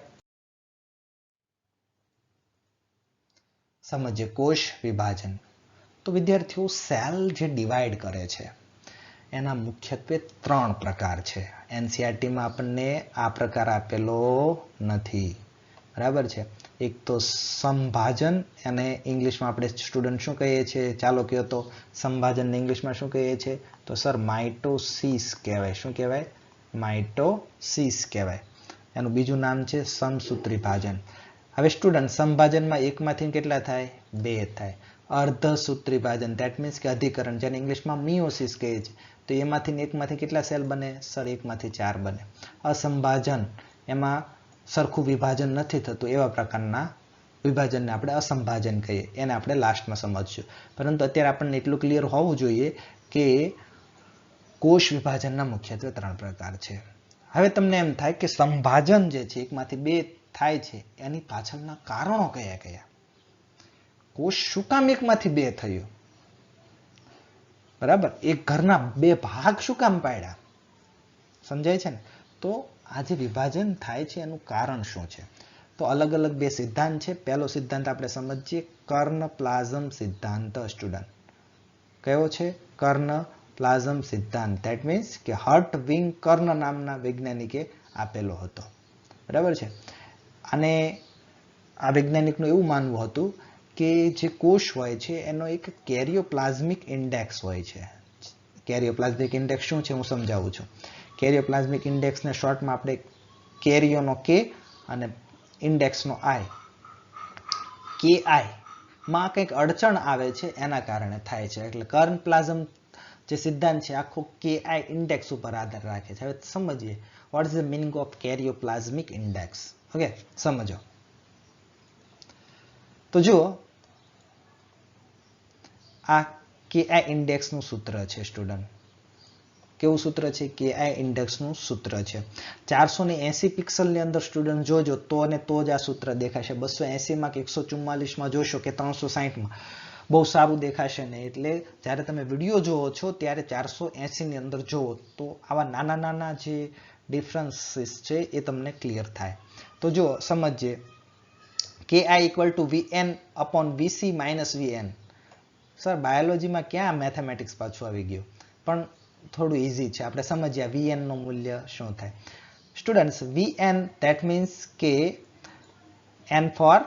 સમજીએ કોષ વિભાજન. તો વિદ્યાર્થીઓ સેલ જે ડિવાઈડ કરે છે એના મુખ્યત્વે 3 પ્રકાર છે. એનસીઈઆરટીમાં આપણને આ પ્રકાર આપેલો નથી, બરાબર છે. એક તો સંભાજન, અને ઇંગ્લિશમાં આપણે સ્ટુડન્ટ શું કહીએ છીએ? ચાલો કહો તો સંભાજનને ઇંગ્લિશમાં શું કહીએ છીએ? તો સર માઇટોસિસ કહેવાય. શું કહેવાય? માઇટોસિસ કહેવાય. એનું બીજું નામ છે સમસૂત્રી ભાજન. હવે સ્ટુડન્ટ સંભાજનમાં એકમાંથી કેટલા થાય? 2 થાય. અર્ધસૂત્રી ભાજન ધેટ મીન્સ કે અધિકરણ, જેને ઇંગ્લિશમાં મિયોસિસ કહે છે, તો એમાંથી એકમાંથી કેટલા સેલ બને? સર 1માંથી 4 બને. અસંભાજન, એમાં સરખું વિભાજન નથી થતું, એવા પ્રકારના વિભાજનને આપણે અસંભાજન કહીએ. એને આપણે લાસ્ટમાં સમજશું. પરંતુ અત્યારે આપણને એટલું ક્લિયર હોવું જોઈએ કે કોષ વિભાજનના મુખ્યત્વે 3 પ્રકાર છે. હવે તમને એમ થાય કે સંભાજન જે છે એકમાંથી 2 થાય છે, એની પાછળના કારણો કયા કયા? કોષ શું કામ એકમાંથી 2 થયો? બરાબર, એક ઘરના 2 ભાગ શું કામ પાડ્યા? સમજાય છે ને? તો આ જે વિભાજન થાય છે એનું કારણ શું છે? તો અલગ અલગ 2 સિદ્ધાંત છે. પહેલો સિદ્ધાંત આપણે સમજીએ, કર્ણ પ્લાઝમ સિદ્ધાંત. સ્ટુડન્ટ કયો છે? કર્ણ પ્લાઝમ સિદ્ધાંત. ધેટ મીન્સ કે હર્ટવિંગ કર્ણ નામના વૈજ્ઞાનિકે આપેલો હતો, બરાબર છે. અને આ વૈજ્ઞાનિકનું એવું માનવું હતું કે જે કોષ હોય છે એનો એક કેરિયોપ્લાઝમિક ઇન્ડેક્સ હોય છે. કેરિયોપ્લાઝમિક ઇન્ડેક્સ શું છે હું સમજાવું છું. કેરિયોપ્લાઝમિક ઇન્ડેક્સને શોર્ટમાં આપણે કેરિયોનો કે અને ઇન્ડેક્સનો આઈ, કે આઈ માં કંઈક અડચણ આવે છે એના કારણે થાય છે. એટલે કર્ણ પ્લાઝમ જે સિદ્ધાંત છે આખો કે આઈ ઇન્ડેક્સ ઉપર આધાર રાખે છે. હવે સમજીએ what is the meaning of karyoplasmic index. Okay, સમજો. તો જુઓ, આ કેઆઈ ઇન્ડેક્સનું સૂત્ર છે સ્ટુડન્ટ. કેવું સૂત્ર છે? કેઆઈ ઇન્ડેક્સનું સૂત્ર છે. 480 પિક્સલની અંદર સ્ટુડન્ટ જોજો તો અને તો જ આ સૂત્ર દેખાશે. 280 માં કે 144 માં જોશો કે 360 માં બહુ સારું દેખાશે ને. એટલે જ્યારે તમે વિડીયો જોવો છો ત્યારે 480 ની અંદર જોવો તો આવા નાના નાના જે ડિફરન્સીસ છે એ તમને ક્લિયર થાય. તો જો સમજીએ, KI = VN upon VC minus VN. Sir બાયોલોજીમાં ક્યાં મેથેમેટિક્સ પાછું આવી ગયું? પણ થોડું ઇઝી છે, આપણે સમજીએ VN નું મૂલ્ય શું થાય. સ્ટુડન્ટ્સ, VN ધેટ મીન્સ કે N ફોર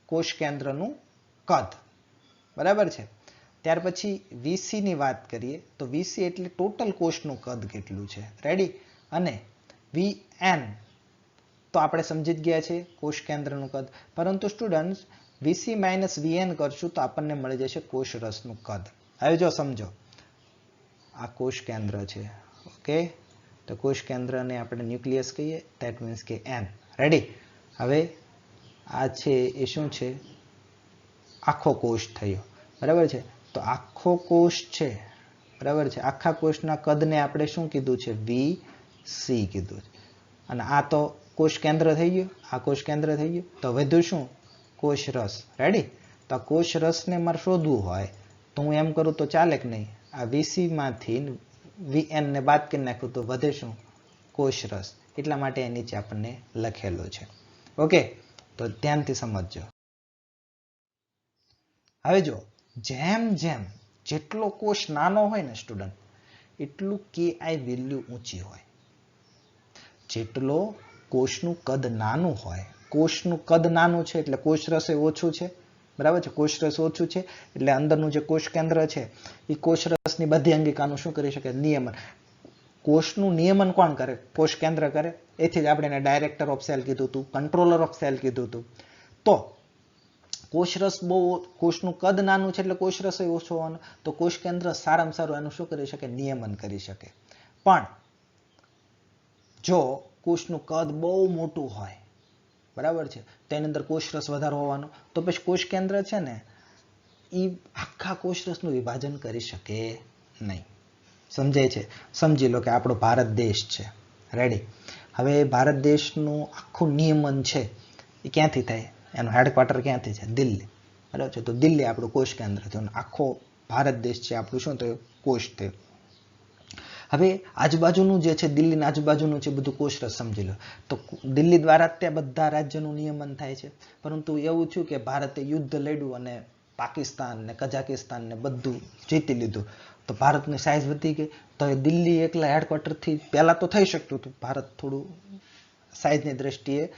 કોષ કેન્દ્રનું કદ, બરાબર છે. ત્યાર પછી VC ની વાત કરીએ તો VC એટલે ટોટલ કોષનું કદ કેટલું છે. રેડી? અને VN તો આપણે સમજી જ ગયા છે કોષ કેન્દ્રનું કદ. પરંતુ સ્ટુડન્ટ્સ VC માઇનસ VN કરશું તો આપણને મળી જશે કોષ રસનું કદ. હવે જો સમજો, આ કોષ કેન્દ્ર છે. ઓકે, તો કોષ કેન્દ્રને આપણે ન્યુક્લિયસ કહીએ. ધેટ મીન્સ કે N. રેડી? હવે આ છે એ શું છે? આખો કોષ થયો, બરાબર છે. તો આખો કોષ છે, બરાબર છે. આખા કોષના કદને આપણે શું કીધું છે? VC કીધું છે. અને આ તો કોષ કેન્દ્ર થઈ ગયું, આ કોષ કેન્દ્ર થઈ ગયું. તો વધુ શું? કોષ રસ. રેડી? તો કોષ રસને મારે શોધવું હોય તો હું એમ કરું તો ચાલે કે નહીં? આ VC માંથી VN ને બાદ કરી નાખું તો વધે શું? કોષ રસ. એટલા માટે એ નીચે આપણને લખેલું છે. ઓકે, તો ધ્યાનથી સમજજો. હવે જો જેમ જેમ જેટલો કોષ નાનો હોય ને સ્ટુડન્ટ, એટલું KI વેલ્યુ ઊંચી હોય. જેટલો કોષનું કદ નાનું હોય, કોષનું કદ નાનું છે એટલે કોષ રસ ઓછું છે, બરાબર છે. કોષ રસ ઓછું છે એટલે અંદરનું જે કોષ કેન્દ્ર છે એ કોષ રસની બધી અંગિકાનું શું કરી શકે? નિયમન. કોષનું નિયમન કોણ કરે? કોષ કેન્દ્ર કરે. એથી જ આપણે એને ડાયરેક્ટર ઓફ સેલ કીધું હતું, કંટ્રોલર ઓફ સેલ કીધું હતું. તો કોષ રસ બહુ, કોષનું કદ નાનું છે એટલે કોષ રસ ઓછો હોવાનો. તો કોષ કેન્દ્ર સારામાં સારું એનું શું કરી શકે? નિયમન કરી શકે. પણ જો કોષનું કદ બહુ મોટું હોય, બરાબર છે, તેની અંદર કોષ રસ વધારે હોવાનો, તો પછી કોષ કેન્દ્ર છે ને એ આખા કોષ રસનું વિભાજન કરી શકે નહીં. સમજાય છે? સમજી લો કે આપણો ભારત દેશ છે. રેડી? હવે ભારત દેશનું આખું નિયમન છે એ ક્યાંથી થાય? એનું હેડક્વાર્ટર ક્યાંથી છે? દિલ્હી, બરાબર છે. તો દિલ્હી આપણું કોષ કેન્દ્ર થયું. આખો ભારત દેશ છે આપણું શું થયું? કોષ થયું. હવે આજુબાજુનું જે છે દિલ્હીના આજુબાજુનું છે બધું કોષરસ સમજી લો તો દિલ્હી દ્વારા ત્યાં બધા રાજ્યનું નિયમન થાય છે પરંતુ એવું થયું કે ભારતે યુદ્ધ લડ્યું અને પાકિસ્તાન ને કઝાકિસ્તાન ને બધું જીતી લીધું તો ભારતની સાઇઝ વધી ગઈ તો એ દિલ્હી એકલા હેડક્વાર્ટરથી પહેલાં તો થઈ શકતું હતું ભારત થોડું સાઇઝની દ્રષ્ટિએ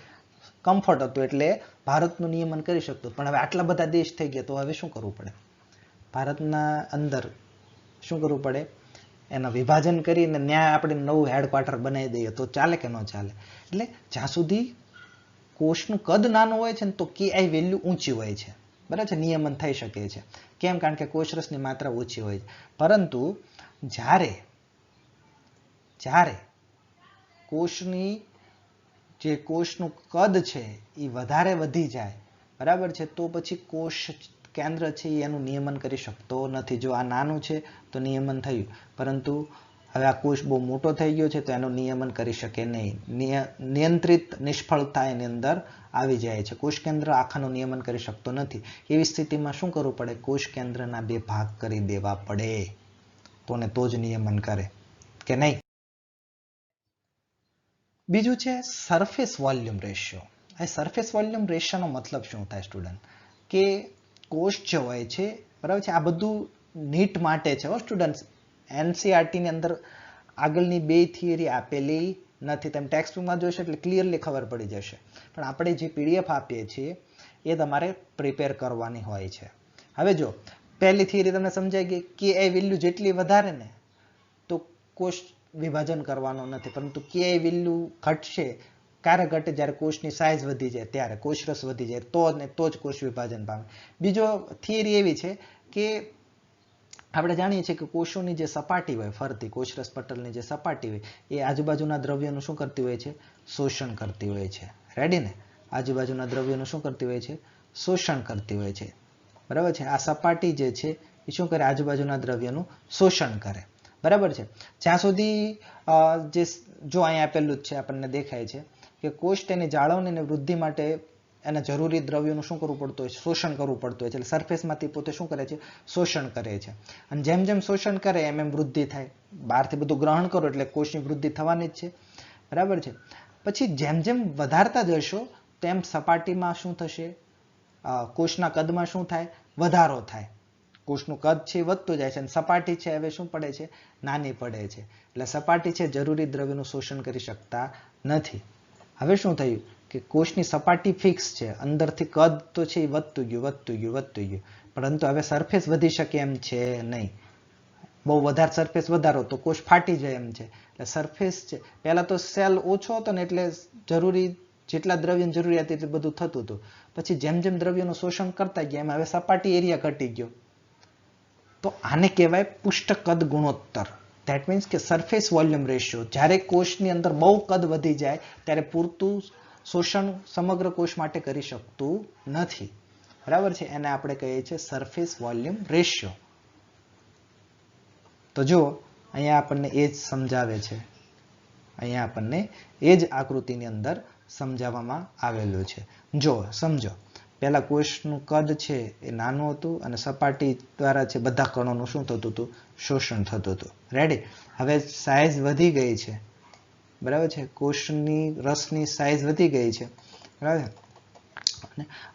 કમ્ફર્ટ હતું એટલે ભારતનું નિયમન કરી શકતું પણ હવે આટલા બધા દેશ થઈ ગયા તો હવે શું કરવું પડે ભારતના અંદર શું કરવું પડે એના વિભાજન કરીને ન્યાય આપણે નવું હેડક્વાર્ટર બનાવી દઈએ તો ચાલે કે ન ચાલે એટલે જ્યાં સુધી કોષનું કદ નાનું હોય છે ને તો KI વેલ્યુ ઊંચી હોય છે બરાબર છે નિયમન થઈ શકે છે કેમ કારણ કે કોષરસની માત્રા ઓછી હોય છે પરંતુ જ્યારે કોષની જે કોષનું કદ છે એ વધારે વધી જાય બરાબર છે તો પછી કોષ કેન્દ્ર છે એનું નિયમન કરી શકતો નથી જો આ નાનું છે તો નિયમન થયું પરંતુ હવે આ કોષ બહુ મોટો થઈ ગયો છે તો એનું નિયમન કરી શકે નહીં નિયંત્રિત નિષ્ફળતા એની અંદર આવી જાય છે કોષ કેન્દ્ર આખાનું નિયમન કરી શકતો નથી એવી સ્થિતિમાં શું કરવું પડે કોષ કેન્દ્રના 2 ભાગ કરી દેવા પડે તો જ નિયમન કરે કે નહીં બીજું છે સરફેસ વોલ્યુમ રેશિયો આ સરફેસ વોલ્યુમ રેશિયોનો મતલબ શું થાય સ્ટુડન્ટ કે કોષ જે હોય છે બરાબર છે આ બધું નીટ માટે છે સ્ટુડન્ટ્સ NCERT ની અંદર આગળની 2 થિયરી આપેલી નથી તમે ટેક્સ્ટ બુકમાં જોશો એટલે ક્લિયરલી ખબર પડી જશે પણ આપણે જે PDF આપીએ છીએ એ તમારે પ્રિપેર કરવાની હોય છે હવે જો પહેલી થિયરી તમને સમજાઈ ગઈ કે KI વેલ્યુ જેટલી વધારે ને તો કોષ વિભાજન કરવાનો નથી પરંતુ KI વેલ્યુ ઘટશે ક્યારે ઘટે જ્યારે કોષની સાઇઝ વધી જાય ત્યારે કોષરસ વધી જાય તો જ કોષ વિભાજન પામે બીજો થિયરી એવી છે કે આપણે જાણીએ છીએ કે કોષોની જે સપાટી હોય ફરતી કોષરસ પટલની જે સપાટી હોય એ આજુબાજુના દ્રવ્યોનું શું કરતી હોય છે શોષણ કરતી હોય છે રેડી ને આજુબાજુના દ્રવ્યોનું શું કરતી હોય છે શોષણ કરતી હોય છે બરાબર છે આ સપાટી જે છે એ શું કરે આજુબાજુના દ્રવ્યોનું શોષણ કરે બરાબર છે જ્યાં સુધી જે જો અહીંયા આપેલું જ છે આપણને દેખાય છે કે કોષ તેની જાળવણી અને વૃદ્ધિ માટે એને જરૂરી દ્રવ્યોનું શું કરવું પડતું હોય શોષણ કરવું પડતું હોય છે એટલે સરફેસમાંથી પોતે શું કરે છે શોષણ કરે છે અને જેમ જેમ શોષણ કરે એમ વૃદ્ધિ થાય બહારથી બધું ગ્રહણ કરો એટલે કોષની વૃદ્ધિ થવાની જ છે બરાબર છે પછી જેમ જેમ વધારતા જશો તેમ સપાટીમાં શું થશે કોષના કદમાં શું થાય વધારો થાય કોષનું કદ છે વધતું જાય છે અને સપાટી છે હવે શું પડે છે નાની પડે છે એટલે સપાટી છે જરૂરી દ્રવ્યનું શોષણ કરી શકતા નથી હવે શું થયું કે કોષની સપાટી ફિક્સ છે અંદરથી કદ તો છે એ વધતું ગયું પરંતુ હવે સરફેસ વધી શકે એમ છે નહીં બહુ વધારે સરફેસ વધારો તો કોષ ફાટી જાય એમ છે એટલે સરફેસ છે પહેલા તો સેલ ઓછો હતો ને એટલે જરૂરી જેટલા દ્રવ્યની જરૂરિયાત એટલું બધું થતું હતું પછી જેમ જેમ દ્રવ્યનું શોષણ કરતા ગયા એમ હવે સપાટી એરિયા ઘટી ગયો તો આને કહેવાય પુષ્ટ કદ ગુણોત્તર ધેટ મીન્સ કે સરફેસ વોલ્યુમ રેશિયો જ્યારે કોષની અંદર બહુ કદ વધી જાય ત્યારે પૂરતું શોષણ સમગ્ર કોષ માટે કરી શકતું નથી બરાબર છે એને આપણે કહીએ છીએ સરફેસ વોલ્યુમ રેશિયો તો જો અહીંયા આપણને એ જ સમજાવે છે અહીંયા આપણને એ જ આકૃતિની અંદર સમજાવવામાં આવેલું છે જો સમજો પહેલા કોષનું કદ છે એ નાનું હતું અને સપાટી દ્વારા છે બધા કણોનું શું થતું હતું શોષણ થતું હતું રેડી હવે સાઇઝ વધી ગઈ છે બરાબર છે કોષની રસની સાઇઝ વધી ગઈ છે બરાબર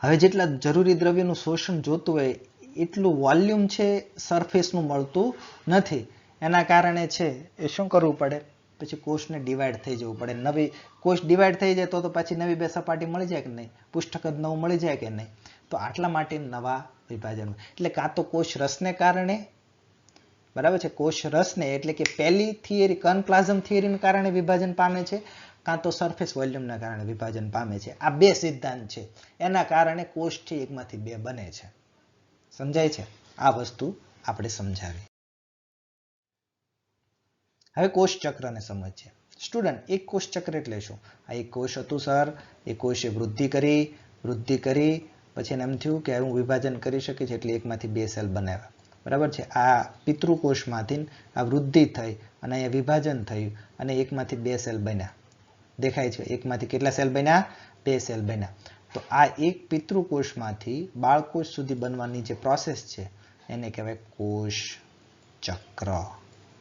હવે જેટલા જરૂરી દ્રવ્યનું શોષણ જોતું હોય એટલું વોલ્યુમ છે સરફેસનું મળતું નથી એના કારણે છે એ શું કરવું પડે પછી કોષને ડિવાઈડ થઈ જવું પડે નવી કોષ ડિવાઈડ થઈ જાય તો પાછી નવી 2 સપાટી મળી જાય કે નહીં પુષ્ઠકદ નવું મળી જાય કે નહીં તો આટલા માટે નવા વિભાજન એટલે કાં તો કોષ રસને કારણે બરાબર છે કોષ રસને એટલે કે પહેલી થિયરી કનપ્લાઝમ થિયરીને કારણે વિભાજન પામે છે કાં તો સરફેસ વોલ્યુમના કારણે વિભાજન પામે છે આ 2 સિદ્ધાંત છે એના કારણે કોષ છે એકમાંથી 2 બને છે સમજાય છે આ વસ્તુ આપણે સમજાવી હવે કોષ ચક્રને સમજીએ સ્ટુડન્ટ એક કોષ ચક્ર એટલે શું આ એક કોષ હતું સર એ કોષે વૃદ્ધિ કરી પછી એને એમ થયું કે હું વિભાજન કરી શકીશ એટલે એકમાંથી 2 સેલ બનાવ્યા બરાબર છે આ પિતૃકોષમાંથી આ વૃદ્ધિ થઈ અને અહીંયા વિભાજન થયું અને એકમાંથી 2 સેલ બન્યા દેખાય છે એકમાંથી કેટલા સેલ બન્યા 2 સેલ બન્યા તો આ એક પિતૃકોષમાંથી બાળકોષ સુધી બનવાની જે પ્રોસેસ છે એને કહેવાય કોષ ચક્ર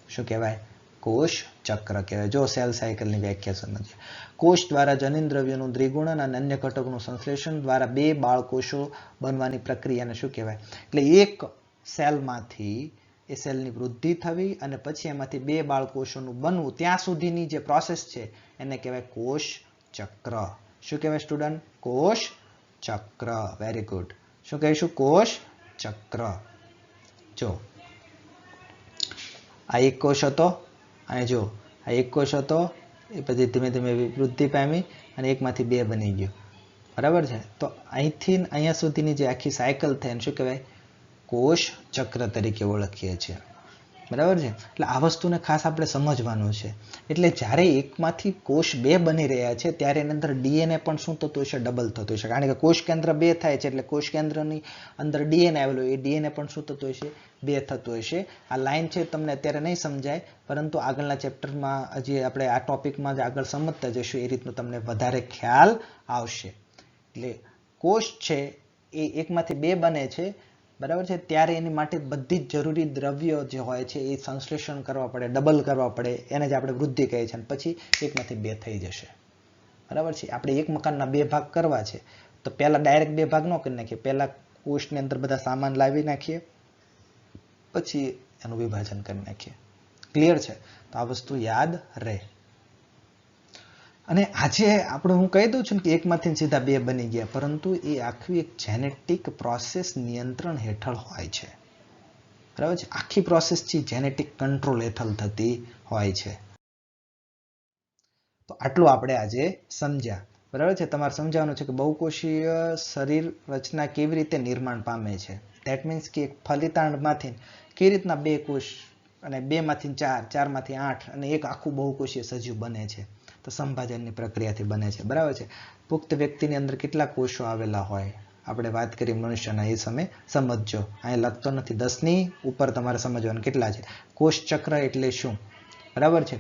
શું કહેવાય કોષ ચક્ર કહેવાય. જો સેલ સાયકલની વ્યાખ્યા સમજીએ. કોષ દ્વારા જનીન દ્રવ્યોનું દ્વિગુણન અને અન્ય ઘટકોનું સંશ્લેષણ દ્વારા બે બાળકોષો બનવાની પ્રક્રિયાને શું કહેવાય? એટલે એક સેલમાંથી એ સેલની વૃદ્ધિ થવી અને પછી એમાંથી બે બાળકોષોનું બનવું ત્યાં સુધીની જે પ્રોસેસ છે એને કહેવાય કોષ ચક્ર. શું કહેવાય સ્ટુડન્ટ? કોષ ચક્ર. Very good. શું કહીશું? કોષ ચક્ર. જો આ એક કોષ હતો અને જો આ એક કોષ હતો એ પછી ધીમે ધીમે વૃદ્ધિ પામી અને એકમાંથી બે બની ગયો. બરાબર છે? તો અહીંથી અહીંયા સુધીની જે આખી સાયકલ થઈ એને શું કહેવાય? કોષ ચક્ર તરીકે ઓળખીએ છીએ. બરાબર છે? એટલે આ વસ્તુને ખાસ આપણે સમજવાનું છે. એટલે જ્યારે એકમાંથી કોષ બે બની રહ્યા છે ત્યારે એની અંદર ડીએનએ પણ શું થતું હશે? ડબલ થતું હશે. કારણ કે કોષ કેન્દ્ર બે થાય છે એટલે કોષ કેન્દ્રની અંદર ડીએનએ આવેલું એ ડીએનએ પણ શું થતું હશે? બે થતું હશે. આ લાઈન છે તમને અત્યારે નહીં સમજાય, પરંતુ આગળના ચેપ્ટરમાં હજી આપણે આ ટોપિકમાં જ આગળ સમજતા જશું એ રીતનું તમને વધારે ખ્યાલ આવશે. એટલે કોષ છે એ એકમાંથી બે બને છે. બરાબર છે? ત્યારે એની માટે બધી જ જરૂરી દ્રવ્યો જે હોય છે એ સંશ્લેષણ કરવા પડે, ડબલ કરવા પડે, એને જ આપણે વૃદ્ધિ કહીએ છીએ. અને પછી એકમાંથી બે થઈ જશે. બરાબર છે? આપણે એક મકાનના બે ભાગ કરવા છે તો પહેલા ડાયરેક્ટ બે ભાગ ન કરી નાખીએ. પહેલા કોષની અંદર બધા સામાન લાવી નાખીએ, પછી એનું વિભાજન કરી નાખીએ. ક્લિયર છે? તો આ વસ્તુ યાદ રહે. અને આજે આપણે હું કહી દઉં છું કે એકમાંથી સીધા બે બની ગયા, પરંતુ એ આખી એક જેનેટિક પ્રોસેસ નિયંત્રણ હેઠળ હોય છે. બરાબર છે? આખી પ્રોસેસ છે જેનેટિક કંટ્રોલ હેઠળ થતી હોય છે. તો આટલું આપણે આજે સમજ્યા. બરાબર છે? તમારે સમજાવવાનું છે કે બહુકોષીય શરીર રચના કેવી રીતે નિર્માણ પામે છે. ધેટ મીન્સ કે એક ફલિતાંડમાંથી કેવી રીતના બે કોષ અને બે માંથી ચાર, ચારમાંથી 8 અને એક આખું બહુકોષીય સજીવ બને છે. તો સંભાજનની પ્રક્રિયાથી બને છે. બરાબર છે? પુખ્ત વ્યક્તિની અંદર કેટલા કોષો આવેલા હોય આપણે વાત કરી મનુષ્યના, એ સમય સમજજો. અહીં લખતો નથી, 10 ની ઉપર તમારે સમજવાનું કેટલા છે. કોષ ચક્ર એટલે શું? બરાબર છે?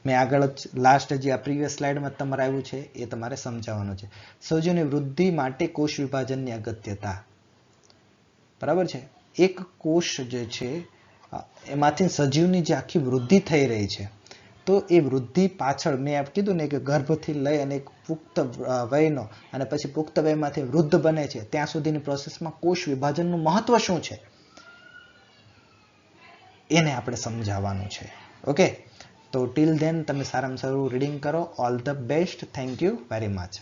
મેં આગળ જ લાસ્ટ જે આ પ્રીવિયસ સ્લાઇડમાં તમારે આવ્યું છે એ તમારે સમજાવવાનું છે. સજીવની વૃદ્ધિ માટે કોષ વિભાજનની અગત્યતા. બરાબર છે? એક કોષ જે છે એમાંથી સજીવની જે આખી વૃદ્ધિ થઈ રહી છે, તો એ વૃદ્ધિ પાછળ મેં કીધું ને કે ગર્ભથી લઈ અને પુખ્ત વયનો અને પછી પુખ્ત વયમાંથી વૃદ્ધ બને છે ત્યાં સુધીની પ્રોસેસમાં કોષ વિભાજનનું મહત્વ શું છે એને આપણે સમજાવવાનું છે. ઓકે? તો ટીલ ધેન તમે સારામાં સારું રીડિંગ કરો. All the best. Thank you very much.